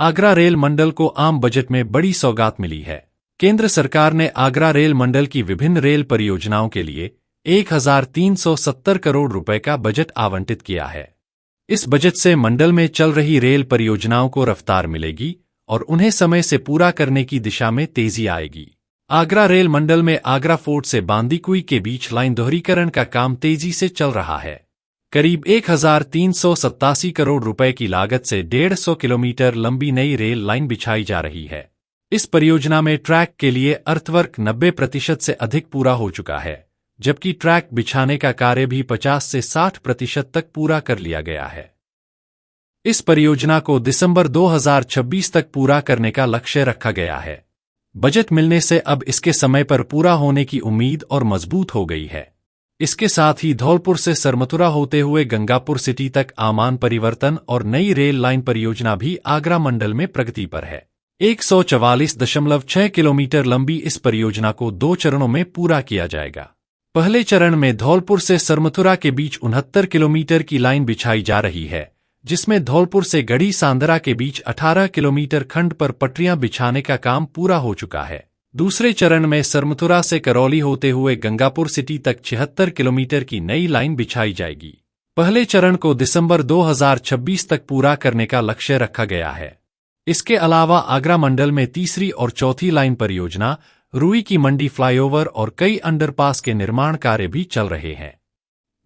Agra rail मंडल को आम budget में बड़ी सौगात मिली है। केंद्र सरकार ने आगरा रेल मंडल की विभिन्न रेल परियोजनाओं के लिए 1370 करोड़ रुपए का बजट आवंटित किया है। इस बजट से मंडल में चल रही रेल परियोजनाओं को रफ्तार मिलेगी और उन्हें समय से पूरा करने की दिशा में तेजी आएगी। आगरा रेल मंडल में आगरा फोर्ट से बांदीकुई के बीच लाइन दोहरीकरण का काम तेजी से चल रहा है। करीब 1387 करोड़ रुपए की लागत से 150 किलोमीटर लंबी नई रेल लाइन बिछाई जा रही है। इस परियोजना में ट्रैक के लिए अर्थवर्क 90% से अधिक पूरा हो चुका है, जबकि ट्रैक बिछाने का कार्य भी 50 से 60% तक पूरा कर लिया गया है। इस परियोजना को दिसंबर 2026 तक पूरा करने का लक्ष्य रखा गया है। बजट मिलने से अब इसके समय पर पूरा होने की उम्मीद और मजबूत हो गई है। इसके साथ ही धौलपुर से सरमथुरा होते हुए गंगापुर सिटी तक आमान परिवर्तन और नई रेल लाइन परियोजना भी आगरा मंडल में प्रगति पर है। 144.6 किलोमीटर लंबी इस परियोजना को 2 चरणों में पूरा किया जाएगा। पहले चरण में धौलपुर से सरमथुरा के बीच 69 किलोमीटर की लाइन बिछाई जा रही है, जिसमें धौलपुर से गढ़ी सांदरा के बीच 18 किलोमीटर खंड पर पटरियां बिछाने का काम पूरा हो चुका है। दूसरे चरण में सरमथुरा से करौली होते हुए गंगापुर सिटी तक 76 किलोमीटर की नई लाइन बिछाई जाएगी। पहले चरण को दिसंबर 2026 तक पूरा करने का लक्ष्य रखा गया है। इसके अलावा आगरा मंडल में तीसरी और चौथी लाइन परियोजना, रुई की मंडी फ्लाईओवर और कई अंडरपास के निर्माण कार्य भी चल रहे हैं।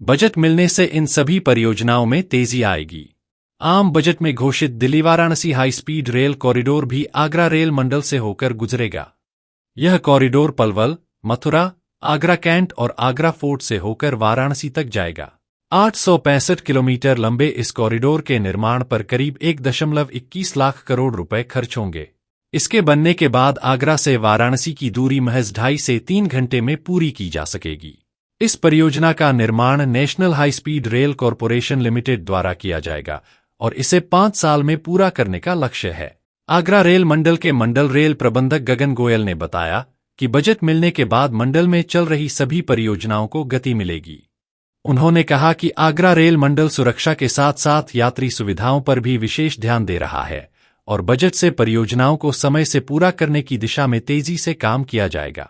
बजट मिलने से इन सभी परियोजनाओं में तेजी आएगी। आम बजट में घोषित Delhi Varanasi high speed rail corridor भी आगरा रेल मंडल से होकर गुजरेगा। यह कॉरिडोर पलवल, मथुरा, आगरा कैंट और आगरा फोर्ट से होकर वाराणसी तक जाएगा। 865 किलोमीटर लंबे इस कॉरिडोर के निर्माण पर करीब 1.21 लाख करोड़ रुपए खर्च होंगे। इसके बनने के बाद आगरा से वाराणसी की दूरी महज 2.5 से 3 घंटे में पूरी की जा सकेगी। इस परियोजना का निर्माण national high speed rail corporation limited द्वारा किया जाएगा और इसे 5 साल में पूरा करने का लक्ष्य है। आगरा रेल मंडल के मंडल रेल प्रबंधक गगन गोयल ने बताया कि बजट मिलने के बाद मंडल में चल रही सभी परियोजनाओं को गति मिलेगी। उन्होंने कहा कि आगरा रेल मंडल सुरक्षा के साथ साथ यात्री सुविधाओं पर भी विशेष ध्यान दे रहा है और बजट से परियोजनाओं को समय से पूरा करने की दिशा में तेजी से काम किया जाएगा।